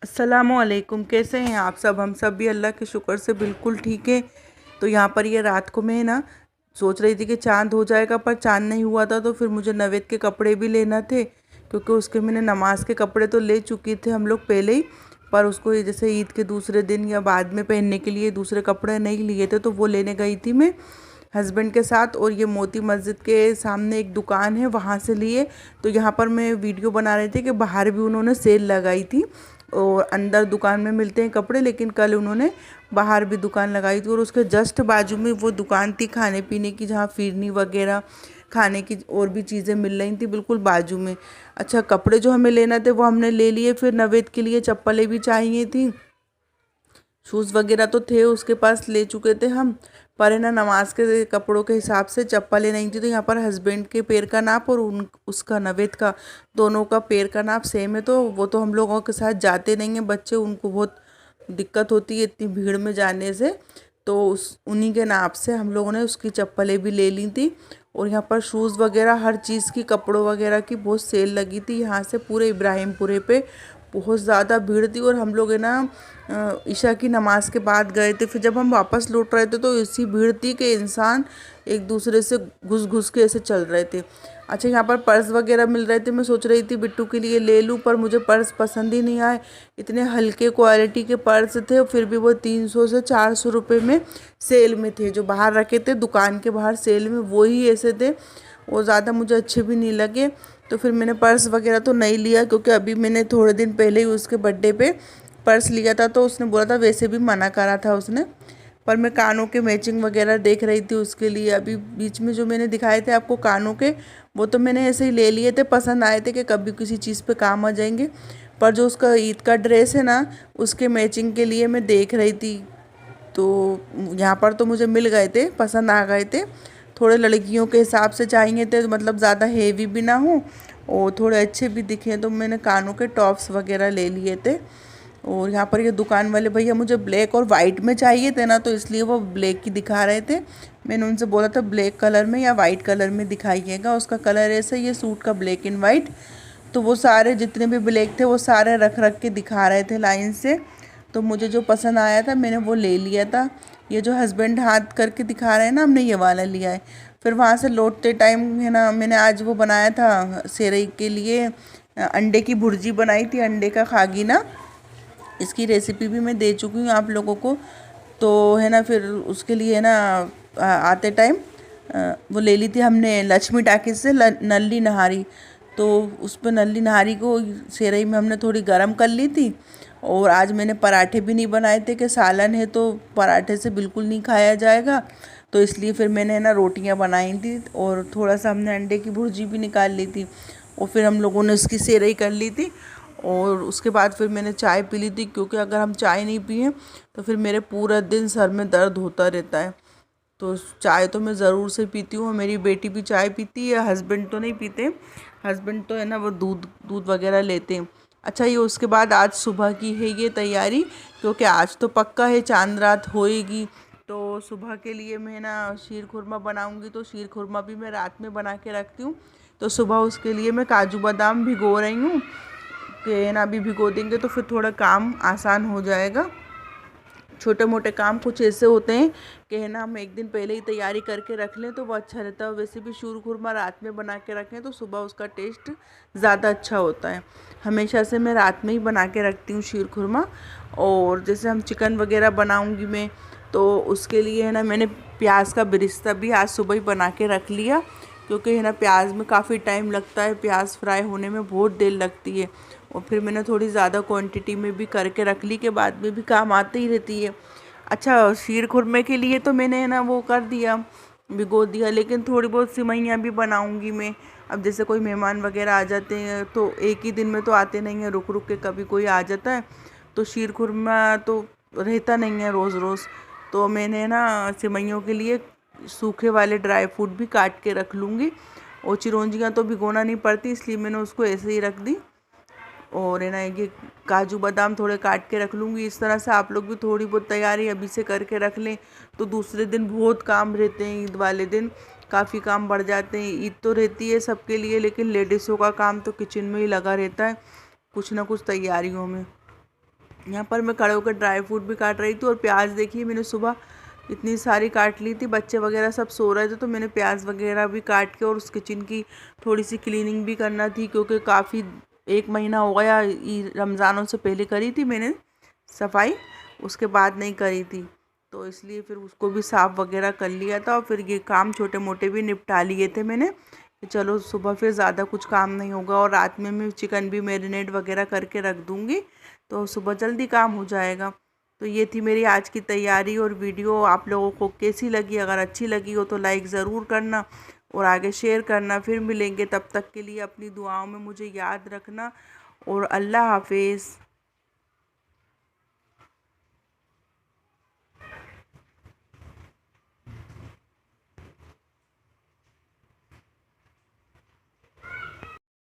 अस्सलामुअलैकुम। कैसे हैं आप सब? हम सब भी अल्लाह के शुक्र से बिल्कुल ठीक है। तो यहाँ पर ये रात को मैं ना सोच रही थी कि चांद हो जाएगा, पर चांद नहीं हुआ था। तो फिर मुझे नवेद के कपड़े भी लेना थे, क्योंकि उसके मैंने नमाज के कपड़े तो ले चुकी थे हम लोग पहले ही। पर उसको ये जैसे ईद के दूसरे दिन या बाद में पहनने के लिए दूसरे कपड़े नहीं लिए थे, तो वो लेने गई थी मैं हस्बैंड के साथ। और ये मोती मस्जिद के सामने एक दुकान है, वहाँ से लिए। तो यहाँ पर मैं वीडियो बना रही थी कि बाहर भी उन्होंने सेल लगाई थी और अंदर दुकान में मिलते हैं कपड़े, लेकिन कल उन्होंने बाहर भी दुकान लगाई थी। और उसके जस्ट बाजू में वो दुकान थी खाने पीने की, जहाँ फिरनी वगैरह खाने की और भी चीज़ें मिल रही थी बिल्कुल बाजू में। अच्छा, कपड़े जो हमें लेना थे वो हमने ले लिए। फिर नवेद के लिए चप्पलें भी चाहिए थी, शूज़ वगैरह तो थे उसके पास, ले चुके थे हम। पर है ना, नमाज के कपड़ों के हिसाब से चप्पलें नहीं थी। तो यहाँ पर हस्बैंड के पैर का नाप और उन उसका नवेद का, दोनों का पैर का नाप सेम है। तो वो तो हम लोगों के साथ जाते नहीं हैं बच्चे, उनको बहुत दिक्कत होती है इतनी भीड़ में जाने से। तो उस उन्हीं के नाप से हम लोगों ने उसकी चप्पलें भी ले ली थी। और यहाँ पर शूज़ वगैरह हर चीज़ की, कपड़ों वगैरह की बहुत सेल लगी थी यहाँ से पूरे इब्राहिमपुरे पे। बहुत ज़्यादा भीड़ थी। और हम लोग है ना ईशा की नमाज़ के बाद गए थे। फिर जब हम वापस लौट रहे थे तो इसी भीड़ थी कि इंसान एक दूसरे से घुस घुस के ऐसे चल रहे थे। अच्छा, यहाँ पर पर्स वगैरह मिल रहे थे। मैं सोच रही थी बिट्टू के लिए ले लूँ, पर मुझे पर्स पसंद ही नहीं आए। इतने हल्के क्वालिटी के पर्स थे, फिर भी वो 300 से 400 रुपये में सेल में थे। जो बाहर रखे थे दुकान के बाहर सेल में, वो ही ऐसे थे। वो ज़्यादा मुझे अच्छे भी नहीं लगे। तो फिर मैंने पर्स वगैरह तो नहीं लिया, क्योंकि अभी मैंने थोड़े दिन पहले ही उसके बर्थडे पे पर्स लिया था। तो उसने बोला था, वैसे भी मना करा था उसने। पर मैं कानों के मैचिंग वगैरह देख रही थी उसके लिए। अभी बीच में जो मैंने दिखाए थे आपको कानों के, वो तो मैंने ऐसे ही ले लिए थे, पसंद आए थे कि कभी किसी चीज़ पे काम आ जाएंगे। पर जो उसका ईद का ड्रेस है ना, उसके मैचिंग के लिए मैं देख रही थी। तो यहाँ पर तो मुझे मिल गए थे, पसंद आ गए थे। थोड़े लड़कियों के हिसाब से चाहिए थे, मतलब ज़्यादा हेवी भी ना हो और थोड़े अच्छे भी दिखे। तो मैंने कानों के टॉप्स वगैरह ले लिए थे। और यहाँ पर ये दुकान वाले भैया मुझे ब्लैक और वाइट में चाहिए थे ना, तो इसलिए वो ब्लैक की दिखा रहे थे। मैंने उनसे बोला था ब्लैक कलर में या वाइट कलर में दिखाइएगा, उसका कलर ऐसे, ये सूट का ब्लैक एंड वाइट। तो वो सारे जितने भी ब्लैक थे वो सारे रख रख के दिखा रहे थे लाइन से। तो मुझे जो पसंद आया था मैंने वो ले लिया था। ये जो हस्बैंड हाथ करके दिखा रहे हैं ना, हमने ये वाला लिया है। फिर वहाँ से लौटते टाइम है ना, मैंने आज वो बनाया था सेरई के लिए, अंडे की भुर्जी बनाई थी, अंडे का खागीना। इसकी रेसिपी भी मैं दे चुकी हूँ आप लोगों को। तो है ना, फिर उसके लिए है ना आते टाइम वो ले ली थी हमने लक्ष्मी टाकिज़ से नल्ली नहारी। तो उस पर नल्ली नहारी को सेरई में हमने थोड़ी गरम कर ली थी। और आज मैंने पराठे भी नहीं बनाए थे कि सालन है तो पराठे से बिल्कुल नहीं खाया जाएगा। तो इसलिए फिर मैंने है ना रोटियां बनाई थी, और थोड़ा सा हमने अंडे की भुर्जी भी निकाल ली थी। और फिर हम लोगों ने उसकी सेरई कर ली थी। और उसके बाद फिर मैंने चाय पी ली थी, क्योंकि अगर हम चाय नहीं पिए तो फिर मेरे पूरा दिन सर में दर्द होता रहता है। तो चाय तो मैं ज़रूर से पीती हूँ। मेरी बेटी भी चाय पीती है, हस्बैंड तो नहीं पीते। हस्बैंड तो है ना वो दूध दूध वगैरह लेते हैं। अच्छा, ये उसके बाद आज सुबह की है ये तैयारी, क्योंकि आज तो पक्का है चांद रात होएगी। तो सुबह के लिए मैं ना शीर खुरमा बनाऊंगी। तो शीर खुरमा भी मैं रात में बना के रखती हूँ। तो सुबह उसके लिए मैं काजू बादाम भिगो रही हूँ कि ना अभी भिगो देंगे तो फिर थोड़ा काम आसान हो जाएगा। छोटे मोटे काम कुछ ऐसे होते हैं कि है ना, हम एक दिन पहले ही तैयारी करके रख लें तो वो अच्छा रहता है। वैसे भी शीर खुरमा रात में बना के रखें तो सुबह उसका टेस्ट ज़्यादा अच्छा होता है। हमेशा से मैं रात में ही बना के रखती हूँ शीर खुरमा। और जैसे हम चिकन वगैरह बनाऊँगी मैं, तो उसके लिए है ना मैंने प्याज का बिरिस्ता भी आज सुबह ही बना के रख लिया, क्योंकि है ना प्याज में काफ़ी टाइम लगता है, प्याज फ्राई होने में बहुत देर लगती है। और फिर मैंने थोड़ी ज़्यादा क्वांटिटी में भी करके रख ली कि बाद में भी काम आती ही रहती है। अच्छा, शीर खुरमे के लिए तो मैंने है ना वो कर दिया, भिगो दिया। लेकिन थोड़ी बहुत सिवैयाँ भी बनाऊंगी मैं। अब जैसे कोई मेहमान वगैरह आ जाते हैं तो एक ही दिन में तो आते नहीं हैं, रुक रुक के कभी कोई आ जाता है। तो शीर खुरमा तो रहता नहीं है रोज़ रोज़। तो मैंने ना सिवैयों के लिए सूखे वाले ड्राई फ्रूट भी काट के रख लूँगी। और चिरौंजियाँ तो भिगोना नहीं पड़ती, इसलिए मैंने उसको ऐसे ही रख दी। और है ना ये काजू बादाम थोड़े काट के रख लूँगी। इस तरह से आप लोग भी थोड़ी बहुत तैयारी अभी से करके रख लें, तो दूसरे दिन बहुत काम रहते हैं। ईद वाले दिन काफ़ी काम बढ़ जाते हैं। ईद तो रहती है सबके लिए, लेकिन लेडीज़ों का काम तो किचन में ही लगा रहता है, कुछ ना कुछ तैयारियों में। यहाँ पर मैं खड़े होकर ड्राई फ्रूट भी काट रही थी। और प्याज देखिए मैंने सुबह इतनी सारी काट ली थी, बच्चे वगैरह सब सो रहे थे तो मैंने प्याज वगैरह भी काट के, और उस किचन की थोड़ी सी क्लीनिंग भी करना थी क्योंकि काफ़ी 1 महीना हो गया, रमज़ानों से पहले करी थी मैंने सफाई, उसके बाद नहीं करी थी, तो इसलिए फिर उसको भी साफ़ वगैरह कर लिया था। और फिर ये काम छोटे मोटे भी निपटा लिए थे मैंने कि चलो सुबह फिर ज़्यादा कुछ काम नहीं होगा। और रात में मैं चिकन भी मैरिनेट वगैरह करके रख दूँगी तो सुबह जल्दी काम हो जाएगा। तो ये थी मेरी आज की तैयारी। और वीडियो आप लोगों को कैसी लगी? अगर अच्छी लगी हो तो लाइक ज़रूर करना और आगे शेयर करना। फिर मिलेंगे, तब तक के लिए अपनी दुआओं में मुझे याद रखना और अल्लाह हाफिज़।